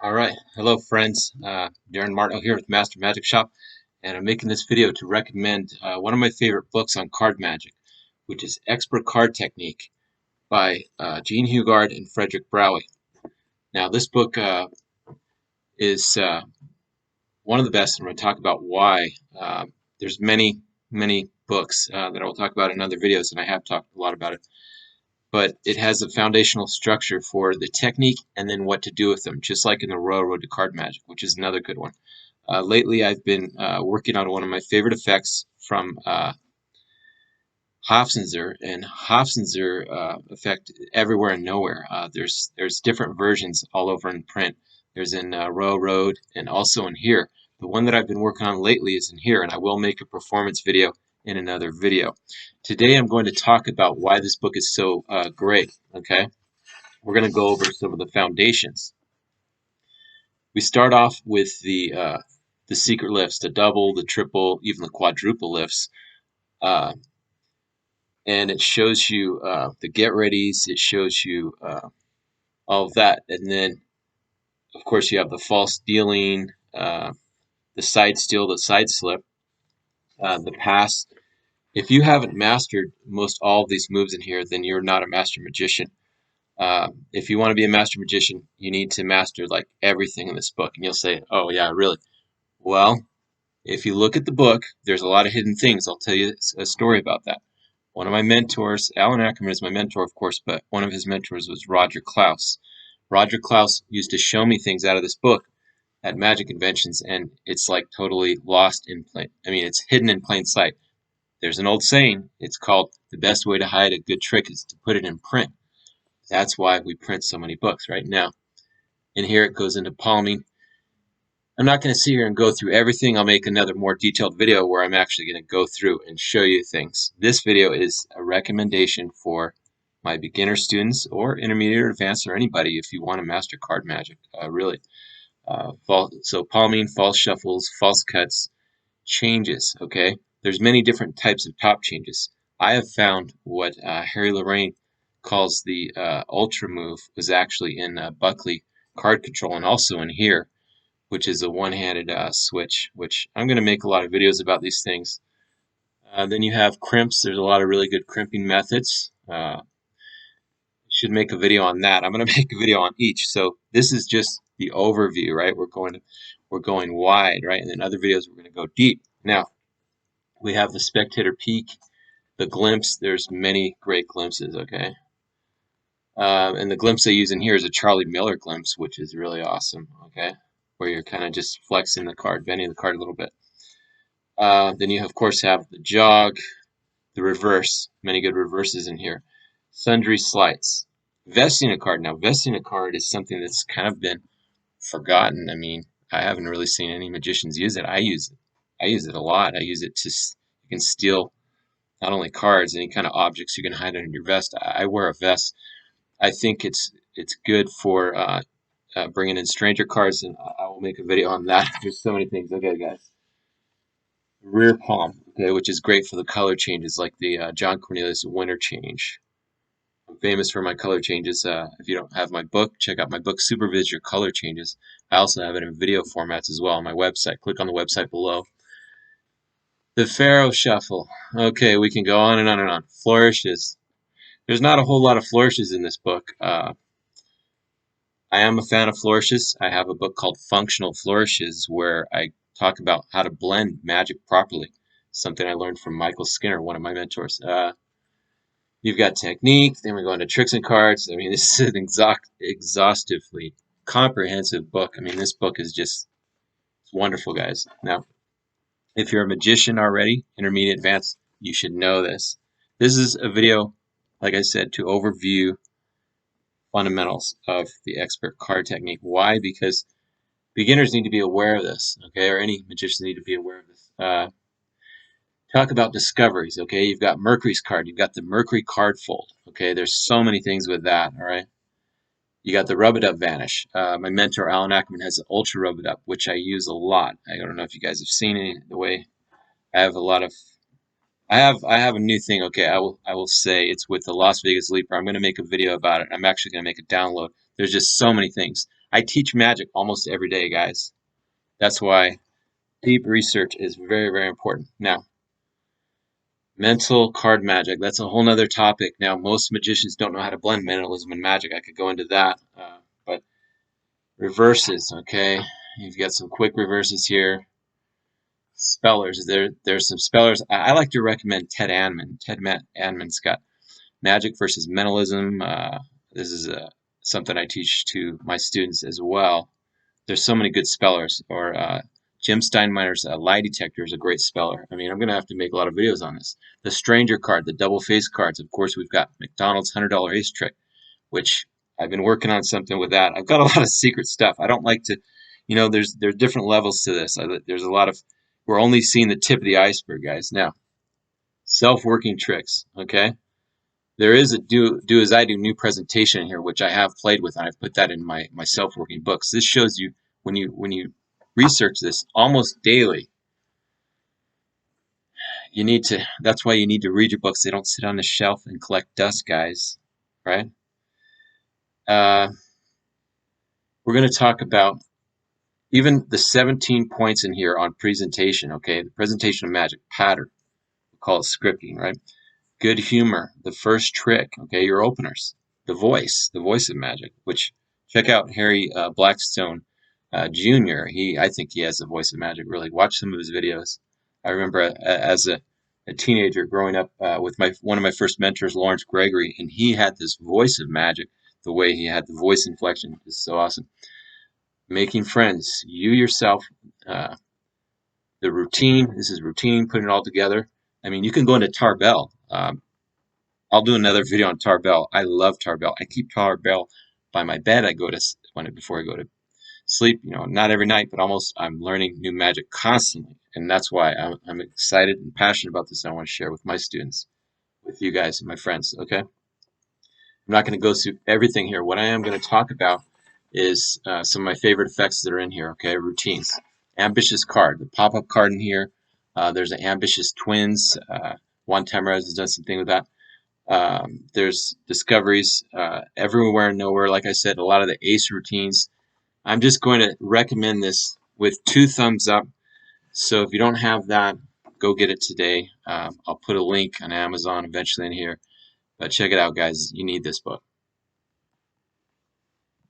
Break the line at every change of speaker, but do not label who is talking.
All right, hello friends. Darin Martineau here with Master Magic Shop, and I'm making this video to recommend one of my favorite books on card magic, which is Expert Card Technique by Gene Hugard and Frederick Browie. Now, this book is one of the best, and I'm going to talk about why. There's many books that I will talk about in other videos, and I have talked a lot about it. But it has a foundational structure for the technique and then what to do with them, just like in the Railroad to Card Magic, which is another good one. Lately, I've been working on one of my favorite effects from Hofzinser, and Hofzinser effect everywhere and nowhere. There's different versions all over in print. There's in Railroad and also in here. The one that I've been working on lately is in here, and I will make a performance video in another video. Today, I'm going to talk about why this book is so great. Okay, we're going to go over some of the foundations. We start off with the secret lifts, the double, the triple, even the quadruple lifts. And it shows you the get readies, it shows you all of that. And then, of course, you have the false dealing, the side steal, the side slip, the pass. If you haven't mastered most all of these moves in here, then you're not a master magician. If you want to be a master magician, you need to master like everything in this book. And you'll say, oh, yeah, really? Well, if you look at the book, there's a lot of hidden things. I'll tell you a story about that. One of my mentors, Alan Ackerman is my mentor, of course, but one of his mentors was Roger Klaus. Roger Klaus used to show me things out of this book at magic conventions, and it's like totally lost in plain. I mean, it's hidden in plain sight. There's an old saying. It's called the best way to hide a good trick is to put it in print. That's why we print so many books right now. And here it goes into palming. I'm not going to sit here and go through everything. I'll make another more detailed video where I'm actually going to go through and show you things. This video is a recommendation for my beginner students or intermediate or advanced or anybody if you want to master card magic, really. So palming, false shuffles, false cuts, changes, okay? There's many different types of top changes. I have found what Harry Lorraine calls the ultra move was actually in Buckley card control and also in here, which is a one-handed switch, which I'm going to make a lot of videos about these things. Then you have crimps. There's a lot of really good crimping methods. Should make a video on that. I'm going to make a video on each. So this is just the overview, right? We're going wide, right? And in other videos, we're going to go deep. Now, we have the spectator peek, the glimpse. There's many great glimpses, okay? And the glimpse they use in here is a Charlie Miller glimpse, which is really awesome, okay? Where you're kind of just flexing the card, bending the card a little bit. Then you, of course, have the jog, the reverse, many good reverses in here. Sundry sleights. Vesting a card. Now, vesting a card is something that's kind of been forgotten. I mean, I haven't really seen any magicians use it. I use it. I use it a lot. I use it to, you can steal not only cards, any kind of objects you can hide under your vest. I wear a vest. I think it's good for bringing in stranger cards, and I will make a video on that. There's so many things. Okay, guys. Rear palm, okay, which is great for the color changes, like the John Cornelius winter change. I'm famous for my color changes. If you don't have my book, check out my book, Supervise Your Color Changes. I also have it in video formats as well on my website. Click on the website below. The Pharaoh Shuffle. Okay, we can go on and on and on. Flourishes. There's not a whole lot of flourishes in this book. I am a fan of flourishes. I have a book called Functional Flourishes where I talk about how to blend magic properly. Something I learned from Michael Skinner, one of my mentors. You've got technique, then we go into tricks and cards. I mean, this is an exhaustively comprehensive book. I mean, this book is just it's wonderful, guys. Now, if you're a magician already, intermediate, advanced, you should know this. This is a video, like I said, to overview fundamentals of the expert card technique. Why? Because beginners need to be aware of this, okay? Or any magicians need to be aware of this. Talk about discoveries, okay? You've got Mercury's card. You've got the Mercury card fold, okay? There's so many things with that, all right? You got the Rub-A-Dub Vanish. My mentor, Alan Ackerman, has an Ultra Rub-A-Dub, which I use a lot. I don't know if you guys have seen it, the way I have a lot of... I have a new thing, okay? I will say it's with the Las Vegas Leaper. I'm going to make a video about it. I'm actually going to make a download. There's just so many things. I teach magic almost every day, guys. That's why deep research is very, very important. Now, mental card magic, that's a whole nother topic. Now, most magicians don't know how to blend mentalism and magic. I could go into that. But reverses, okay? You've got some quick reverses here. Spellers, there's some spellers. I like to recommend Ted Anman. Anman's got magic versus mentalism. This is something I teach to my students as well. There's so many good spellers. Or Jim Steinmeiner's lie detector is a great speller. I mean, I'm going to have to make a lot of videos on this. The stranger card, the double face cards. Of course, we've got McDonald's $100 ace trick, which I've been working on something with that. I've got a lot of secret stuff. I don't like to, there's different levels to this. There's a lot of, we're only seeing the tip of the iceberg, guys. Now, self-working tricks, okay? There is a do as I do new presentation here, which I have played with, and I've put that in my self-working books. This shows you when you research this almost daily. You need to. That's why you need to read your books. They don't sit on the shelf and collect dust, guys. Right? We're going to talk about even the 17 points in here on presentation. Okay, the presentation of magic pattern. We call it scripting, right? Good humor, the first trick, okay, your openers, the voice of magic, which check out Harry Blackstone Jr. I think he has the voice of magic, really. Watch some of his videos. I remember as a teenager growing up with one of my first mentors, Lawrence Gregory, and he had this voice of magic. The way he had the voice inflection is so awesome. Making friends, you yourself, uh, the routine. This is routine, putting it all together. I mean, you can go into Tarbell. I'll do another video on Tarbell. I love Tarbell. I keep Tarbell by my bed. I go to before I go to sleep. Not every night, but almost. I'm learning new magic constantly, and that's why I'm excited and passionate about this. And I want to share with my students, with you guys, and my friends. Okay, I'm not going to go through everything here. What I am going to talk about is some of my favorite effects that are in here. Okay, routines. Ambitious card, the pop-up card in here. There's an ambitious twins. Juan Tamariz has done something with that. There's discoveries everywhere and nowhere. Like I said, a lot of the ACE routines. I'm just going to recommend this with 2 thumbs up. So if you don't have that, go get it today. I'll put a link on Amazon eventually in here. But check it out, guys. You need this book.